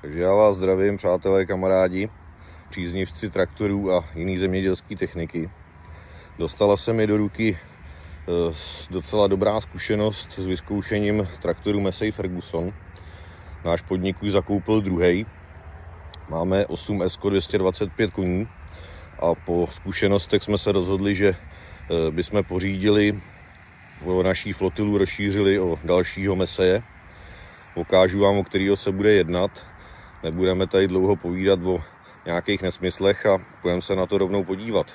Takže já vás zdravím, přátelé, kamarádi, příznivci traktorů a jiné zemědělské techniky. Dostala se mi do ruky docela dobrá zkušenost s vyzkoušením traktoru Massey Ferguson. Náš podnik už zakoupil druhý. Máme 8S 225 koní a po zkušenostech jsme se rozhodli, že bychom pořídili, naší flotilu rozšířili o dalšího Masseye. Ukážu vám, o kterého se bude jednat. Nebudeme tady dlouho povídat o nějakých nesmyslech a půjdeme se na to rovnou podívat.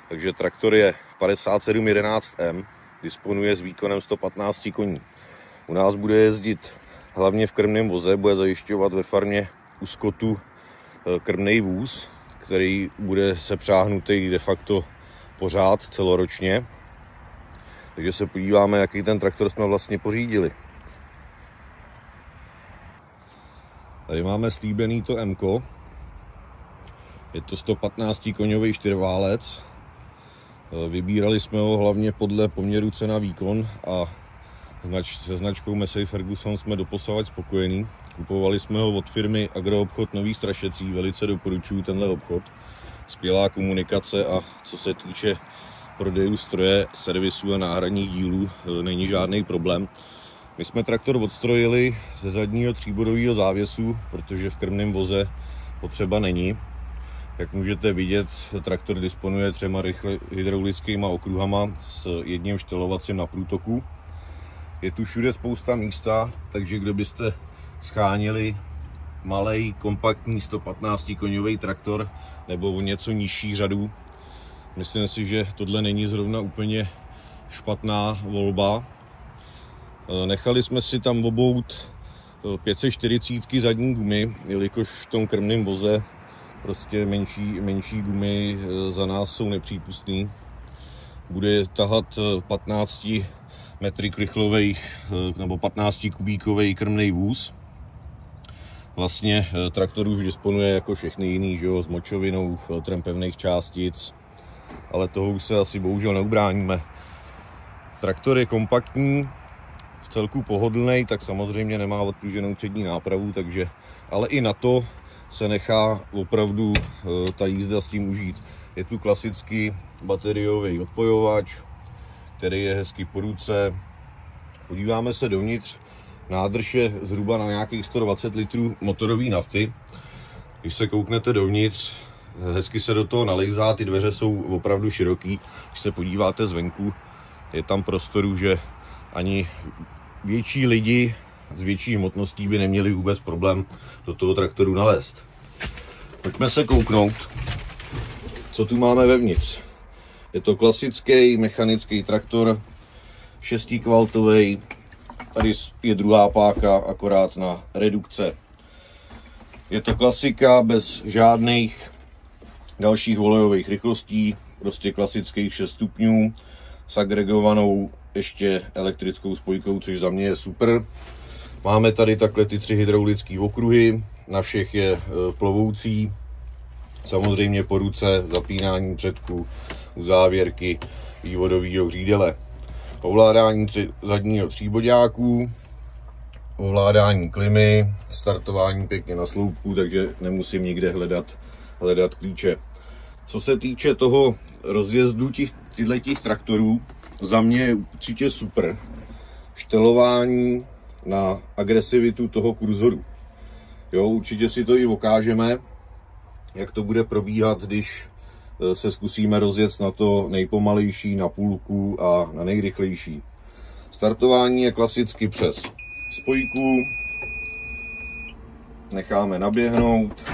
Takže traktor je 5711M, disponuje s výkonem 115 koní. U nás bude jezdit hlavně v krmném voze, bude zajišťovat ve farmě u skotu krmnej vůz, který bude sepřáhnutý de facto pořád celoročně. Takže se podíváme, jaký ten traktor jsme vlastně pořídili. Tady máme slíbený to M-ko. Je to 115 koňový čtyřválec. Vybírali jsme ho hlavně podle poměru cena výkon a se značkou Massey Ferguson jsme doposavad spokojení. Kupovali jsme ho od firmy Agroobchod Nový Strašecí, velice doporučuji tenhle obchod. Skvělá komunikace a co se týče prodejů stroje, servisu a náhradních dílů, není žádný problém. My jsme traktor odstrojili ze zadního tříbodového závěsu, protože v krmném voze potřeba není. Jak můžete vidět, traktor disponuje 3 hydraulickými okruhama s jedním štelovacím na průtoku. Je tu všude spousta místa, takže kdo byste schánili malej, kompaktní 115 koňový traktor nebo o něco nižší řadu, myslím si, že tohle není zrovna úplně špatná volba. Nechali jsme si tam obout 540 zadní gumy, jelikož v tom krmném voze prostě menší gumy za nás jsou nepřípustné. Bude tahat 15 metry krychlovej nebo 15 kubíkový krmnej vůz. Vlastně traktor už disponuje jako všechny jiný, že jo, s močovinou, filtrem pevných částic, ale toho už se asi bohužel neubráníme. Traktor je kompaktní, v celku pohodlný, tak samozřejmě nemá odpruženou přední nápravu, takže, ale i na to se nechá opravdu ta jízda s tím užít. Je tu klasický bateriový odpojovač, který je hezky po ruce. Podíváme se dovnitř. Nádrž je zhruba na nějakých 120 litrů motorové nafty. Když se kouknete dovnitř, hezky se do toho nalejzá, ty dveře jsou opravdu široký. Když se podíváte zvenku, je tam prostoru, že ani větší lidi s větší hmotností by neměli vůbec problém do toho traktoru nalézt. Pojďme se kouknout, co tu máme vevnitř. Je to klasický mechanický traktor, 6kV, tady je druhá páka akorát na redukce. Je to klasika bez žádných dalších volejových rychlostí, prostě klasických 6 stupňů s agregovanou ještě elektrickou spojkou, což za mě je super. Máme tady takhle ty 3 hydraulické okruhy, na všech je plovoucí, samozřejmě po ruce, zapínání předku, uzávěrky vývodového řídele, ovládání zadního tříboďáků, ovládání klimy, startování pěkně na sloupku, takže nemusím nikde hledat klíče. Co se týče toho rozjezdu těchto traktorů, za mě je určitě super štelování na agresivitu toho kurzoru. Jo, určitě si to i ukážeme, jak to bude probíhat, když se zkusíme rozjet na to nejpomalejší, na půlku a na nejrychlejší. Startování je klasicky přes spojku. Necháme naběhnout.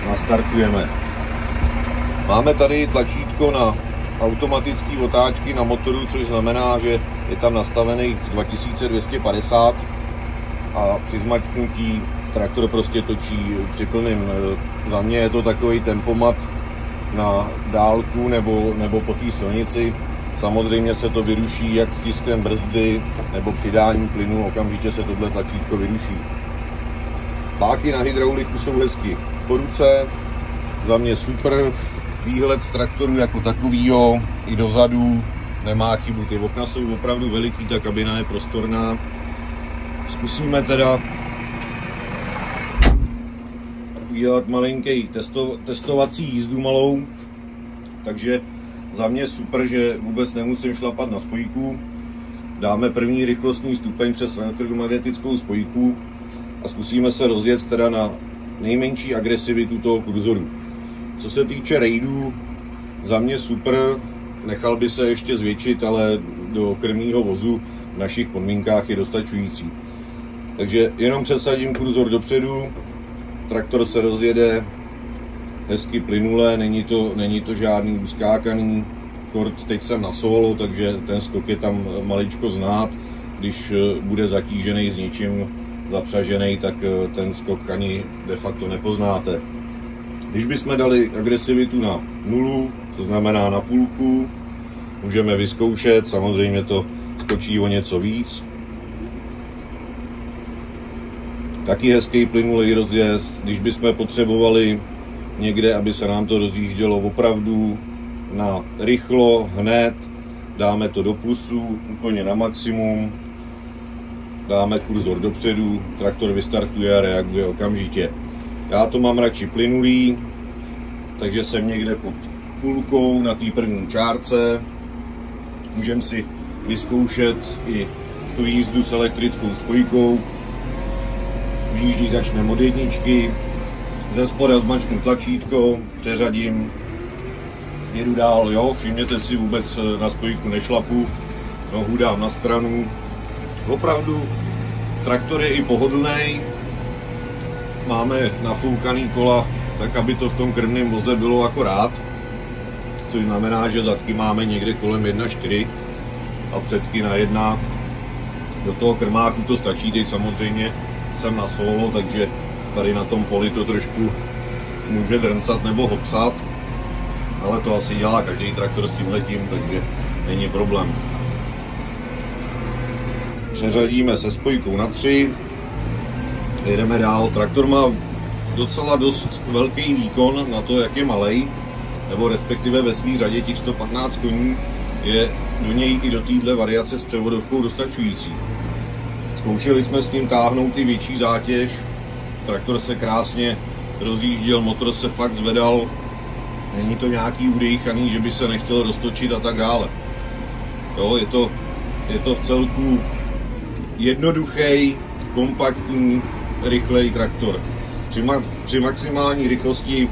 Nastartujeme. Máme tady tlačítko na automatické otáčky na motoru, což znamená, že je tam nastavených 2250 a při zmačknutí traktor prostě točí při plném. Za mě je to takový tempomat na dálku nebo po té silnici. Samozřejmě se to vyruší jak stiskem brzdy nebo přidání plynu, okamžitě se tohle tlačítko vyruší. Páky na hydrauliku jsou hezky po ruce, za mě super. Výhled z traktoru jako takovýho i dozadu nemá chybu. Ty okna jsou opravdu veliký, ta kabina je prostorná. Zkusíme teda udělat malinký testovací jízdu malou, takže za mě super, že vůbec nemusím šlapat na spojku. Dáme první rychlostní stupeň přes elektromagnetickou spojku a zkusíme se rozjet teda na nejmenší agresivitu toho kurzoru. Co se týče raidů, za mě super, nechal by se ještě zvětšit, ale do krmního vozu v našich podmínkách je dostačující. Takže jenom přesadím kurzor dopředu, traktor se rozjede hezky plynule, není to žádný uskákaný. Kort teď jsem na solo, takže ten skok je tam maličko znát. Když bude zatížený s něčím zapřažený, tak ten skok ani de facto nepoznáte. Když bychom dali agresivitu na 0, to znamená na půlku, můžeme vyzkoušet, samozřejmě to skočí o něco víc. Taky hezký plynulý rozjezd. Když bychom potřebovali někde, aby se nám to rozjíždělo opravdu na rychlo, hned, dáme to do plusu, úplně na maximum, dáme kurzor dopředu, traktor vystartuje a reaguje okamžitě. Já to mám radši plynulý, takže jsem někde pod půlkou na té první čárce. Můžeme si vyzkoušet i tu jízdu s elektrickou spojkou. Výjíždí začneme od jedničky, ze spoda zmačknu tlačítko, přeřadím, jedu dál, jo, všimněte si, vůbec na spojku nešlapu, nohu dám na stranu. Opravdu traktor je i pohodlný, máme nafoukaný kola, tak aby to v tom krmném voze bylo akorát, což znamená, že zadky máme někde kolem 1,4 a předky na 1. Do toho krmáku to stačí, teď samozřejmě jsem na solo, takže tady na tom poli to trošku může drncat nebo hopsat, ale to asi dělá každý traktor s tímhletím, takže není problém. Přeřadíme se spojkou na 3, jedeme dál. Traktor má docela dost velký výkon na to, jak je malej, nebo respektive ve svý řadě těch 115 koní je do něj i do téhle variace s převodovkou dostačující. Zkoušeli jsme s tím táhnout i větší zátěž, traktor se krásně rozjížděl, motor se fakt zvedal, není to nějaký udejchaný, že by se nechtěl roztočit a tak dále. Jo, je to v celku jednoduchý, kompaktní, rychlej traktor. Při maximální rychlosti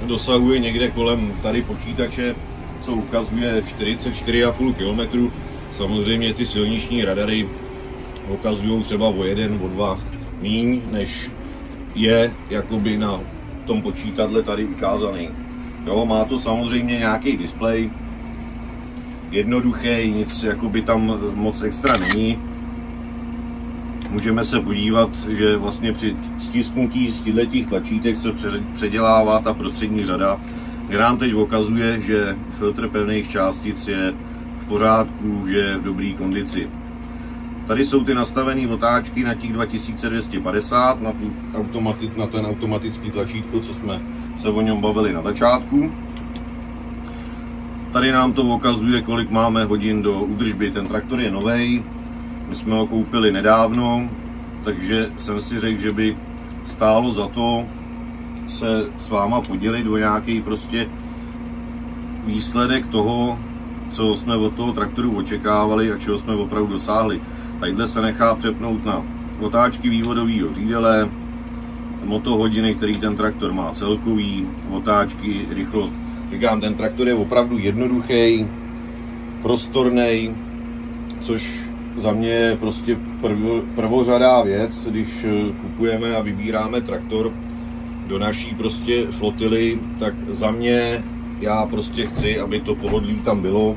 dosahuje někde kolem tady počítače, co ukazuje 44,5 km. Samozřejmě ty silniční radary ukazují třeba o 1, o 2 míň, než je jakoby na tom počítadle tady ukázaný. Jo, má to samozřejmě nějaký displej, jednoduchý, nic jakoby tam moc extra není. Můžeme se podívat, že vlastně při stisknutí z těchto tlačítek se předělává ta prostřední řada, kde nám teď ukazuje, že filtr pevných částic je v pořádku, že je v dobré kondici. Tady jsou ty nastavené otáčky na těch 2250, na ten automatický tlačítko, co jsme se o něm bavili na začátku. Tady nám to ukazuje, kolik máme hodin do údržby. Ten traktor je novej, my jsme ho koupili nedávno, takže jsem si řekl, že by stálo za to se s váma podělit o nějaký prostě výsledek toho, co jsme od toho traktoru očekávali a čeho jsme opravdu dosáhli. Tadyhle se nechá přepnout na otáčky vývodového řídele, motohodiny, který ten traktor má celkový, otáčky, rychlost. Říkám, ten traktor je opravdu jednoduchý, prostorný, což za mě je prostě prvořadá věc, když kupujeme a vybíráme traktor do naší prostě flotily, tak za mě já prostě chci, aby to pohodlí tam bylo,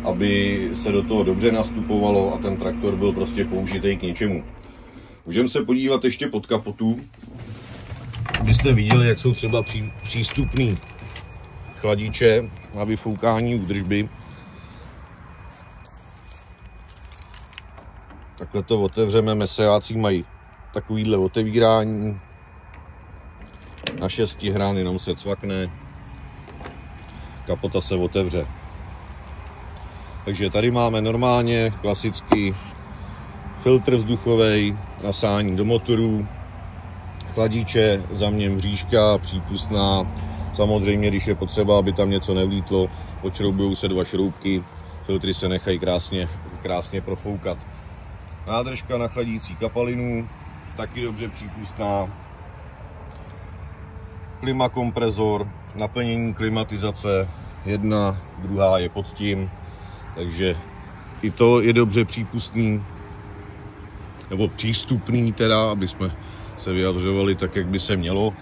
aby se do toho dobře nastupovalo a ten traktor byl prostě použitý k něčemu. Můžeme se podívat ještě pod kapotu, abyste viděli, jak jsou třeba přístupný chladiče na vyfoukání údržby. Takhle to otevřeme, mesejáci mají takovýhle otevírání. Na 6 hrán jenom se cvakne, kapota se otevře. Takže tady máme normálně klasický filtr vzduchový, nasání do motorů, Chladiče, za mě mřížka přípustná. Samozřejmě, když je potřeba, aby tam něco nevlítlo, odšroubujou se 2 šroubky, filtry se nechají krásně profoukat. Nádržka na chladící kapalinu, taky dobře přípustná. Klimakompresor, naplnění klimatizace, jedna, druhá je pod tím, takže i to je dobře přípustný, nebo přístupný teda, aby jsme se vyjadřovali tak, jak by se mělo.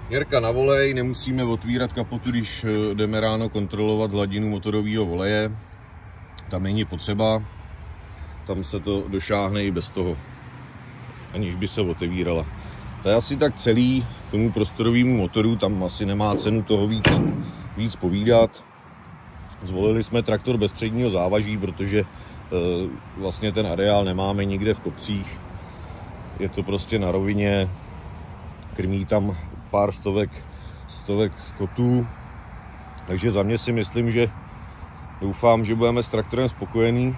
Měrka na volej, nemusíme otvírat kapotu, když jdeme ráno kontrolovat hladinu motorového voleje. Tam není potřeba, tam se to došáhne i bez toho, aniž by se otevírala. To je asi tak celý k tomu prostorovému motoru, tam asi nemá cenu toho víc povídat. Zvolili jsme traktor bez předního závaží, protože vlastně ten areál nemáme nikde v kopcích. Je to prostě na rovině, krmí tam pár stovek skotů. Takže za mě si myslím, že doufám, že budeme s traktorem spokojení.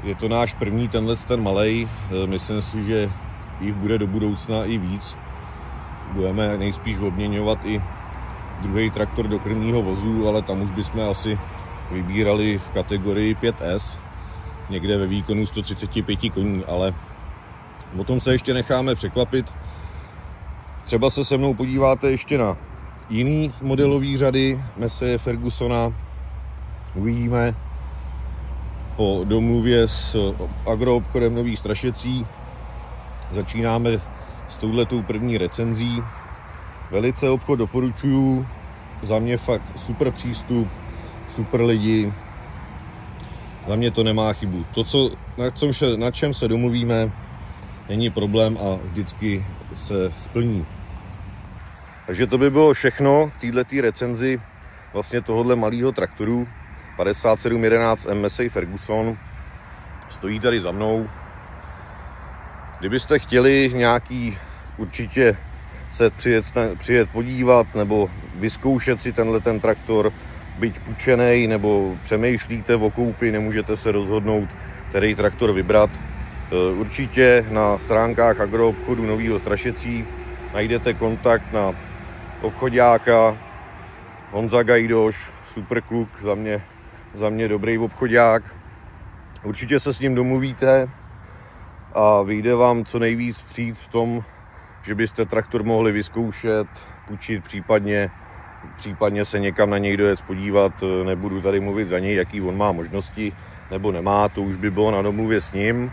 Je to náš první, ten malej. Myslím si, že jich bude do budoucna i víc. Budeme nejspíš obměňovat i druhý traktor do krmního vozu, ale tam už bychom asi vybírali v kategorii 5S, někde ve výkonu 135 koní, ale o tom se ještě necháme překvapit. Třeba se mnou podíváte ještě na jiný modelový řady Masseye Fergusona. Uvidíme po domluvě s agroobchodem Nových Strašecí. Začínáme s touhletou první recenzí. Velice obchod doporučuju, za mě fakt super přístup, super lidi, za mě to nemá chybu. To, na čem se domluvíme, není problém a vždycky se splní. Takže to by bylo všechno k této recenzi vlastně tohohle malého traktoru 5711M Masseye Ferguson. Stojí tady za mnou. Kdybyste chtěli nějaký určitě se přijet podívat nebo vyzkoušet si ten traktor, byť půjčenej, nebo přemýšlíte o koupi, nemůžete se rozhodnout, který traktor vybrat. Určitě na stránkách agroobchodu Nového Strašecí najdete kontakt na obchoďáka Honza Gajdoš, super kluk, za mě dobrý obchoďák. Určitě se s ním domluvíte a vyjde vám co nejvíc vstříc v tom, že byste traktor mohli vyzkoušet, půjčit, případně se někam na něj dojet podívat. Nebudu tady mluvit za něj, jaký on má možnosti nebo nemá, to už by bylo na domluvě s ním.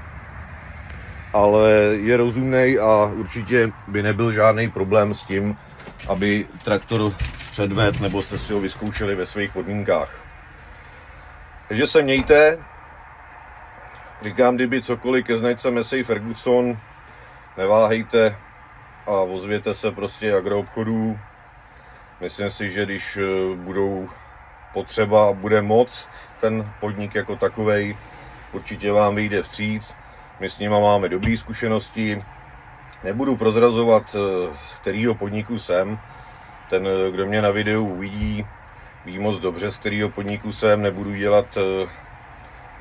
Ale je rozumnej a určitě by nebyl žádný problém s tím, aby traktor předvedl nebo jste si ho vyzkoušeli ve svých podmínkách. Takže se mějte. Říkám, kdyby cokoliv ke značce Masseye Ferguson, neváhejte a ozvěte se prostě agroobchodů. Myslím si, že když budou potřeba a bude moc ten podnik jako takovej, určitě vám vyjde vstříc. My s nima máme dobré zkušenosti. Nebudu prozrazovat, z kterého podniku jsem. Ten, kdo mě na videu uvidí, ví moc dobře, z kterého podniku jsem. Nebudu dělat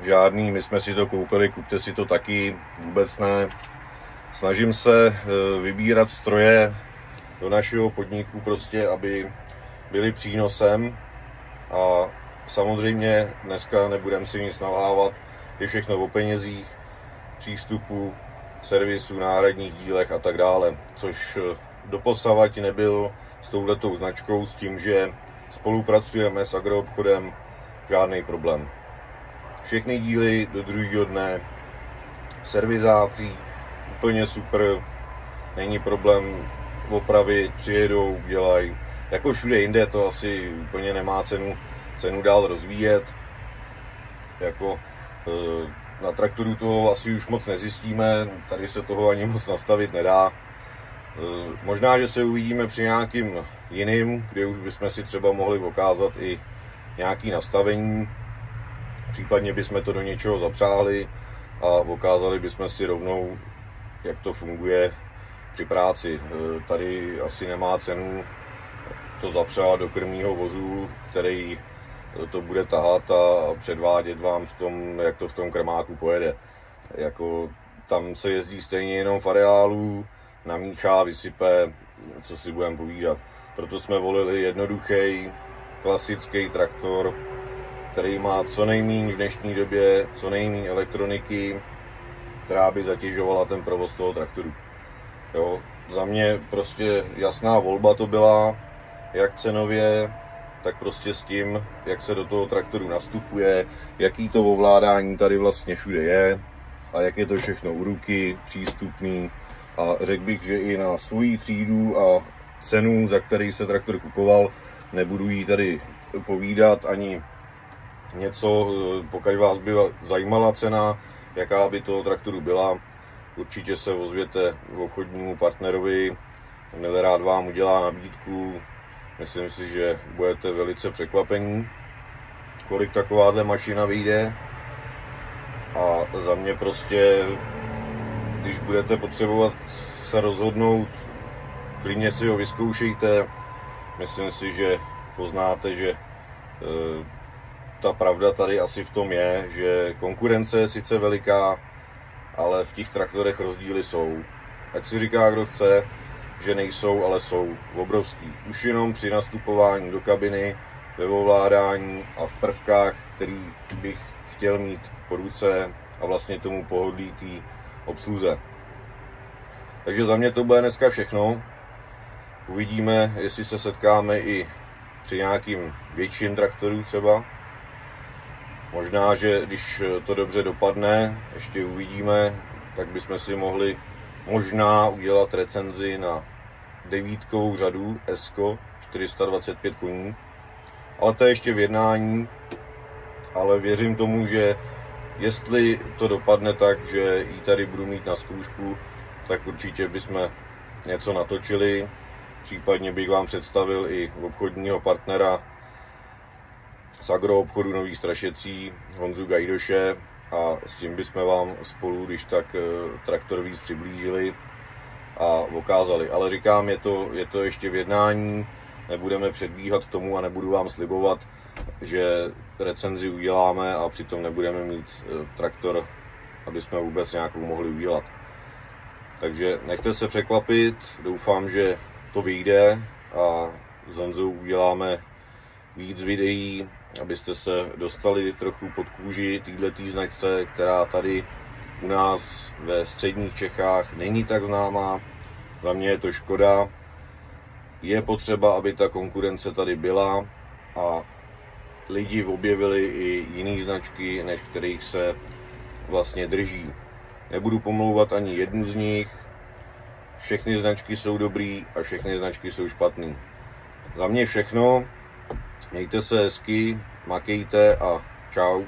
žádný, my jsme si to koupili, kupte si to taky, vůbec ne. Snažím se vybírat stroje do našeho podniku prostě, aby byly přínosem a samozřejmě dneska nebudeme si nic nalhávat, je všechno o penězích, přístupu, servisu, náhradních dílech a tak dále, což doposavať nebyl s touhletou značkou, s tím, že spolupracujeme s agroobchodem, žádný problém. Všechny díly do druhého dne, servizácí, úplně super, není problém opravit, přijedou, dělají. Jako všude jinde to asi úplně nemá cenu dál rozvíjet. Jako na traktoru toho asi už moc nezjistíme, tady se toho ani moc nastavit nedá. Možná, že se uvidíme při nějakým jiným, kde už bychom si třeba mohli ukázat i nějaké nastavení. Případně bychom to do něčeho zapřáhli a ukázali bychom si rovnou, jak to funguje při práci. Tady asi nemá cenu to zapřát do krmního vozu, který to bude tahat a předvádět vám v tom, jak to v tom krmáku pojede. Jako, tam se jezdí stejně jenom v areálu, namíchá, vysype, co si budeme povídat. Proto jsme volili jednoduchý, klasický traktor, který má co nejméně v dnešní době, co nejméně elektroniky, která by zatěžovala ten provoz toho traktoru. Jo, za mě prostě jasná volba to byla, jak cenově, tak prostě s tím, jak se do toho traktoru nastupuje, jaký to ovládání tady vlastně všude je a jak je to všechno u ruky, přístupný. A řekl bych, že i na svoji třídu a cenu, za který se traktor kupoval, nebudu jí tady povídat ani něco, pokud vás by zajímala cena, jaká by toho traktoru byla, určitě se ozvěte k obchodnímu partnerovi, milé vám udělá nabídku. Myslím si, že budete velice překvapení, kolik takováhle mašina vyjde. A za mě prostě, když budete potřebovat se rozhodnout, klidně si ho vyzkoušejte. Myslím si, že poznáte, že ta pravda tady asi v tom je, že konkurence je sice veliká, ale v těch traktorech rozdíly jsou. Ať si říká, kdo chce, že nejsou, ale jsou obrovský. Už jenom při nastupování do kabiny, ve ovládání a v prvkách, který bych chtěl mít po ruce a vlastně tomu pohodlí té obsluze. Takže za mě to bude dneska všechno. Uvidíme, jestli se setkáme i při nějakým větším traktoru třeba. Možná, že když to dobře dopadne, ještě uvidíme, tak bychom si mohli možná udělat recenzi na 9 řadu Esko 425 koní. Ale to je ještě v jednání, ale věřím tomu, že jestli to dopadne tak, že ji tady budu mít na zkoušku, tak určitě bychom něco natočili. Případně bych vám představil i obchodního partnera z agroobchodu Nový Strašecí, Honzu Gajdoše, a s tím bychom vám spolu, když tak, traktor víc přiblížili a ukázali. Ale říkám, je to ještě v jednání, nebudeme předbíhat tomu a nebudu vám slibovat, že recenzi uděláme a přitom nebudeme mít traktor, aby jsme vůbec nějakou mohli udělat. Takže nechte se překvapit, doufám, že to vyjde a s Honzou uděláme víc videí, abyste se dostali trochu pod kůži této značce, která tady u nás ve středních Čechách není tak známá. Za mě je to škoda. Je potřeba, aby ta konkurence tady byla a lidi objevili i jiné značky, než kterých se vlastně drží. Nebudu pomlouvat ani jednu z nich. Všechny značky jsou dobrý a všechny značky jsou špatný. Za mě všechno. Mějte se hezky, makejte a čau.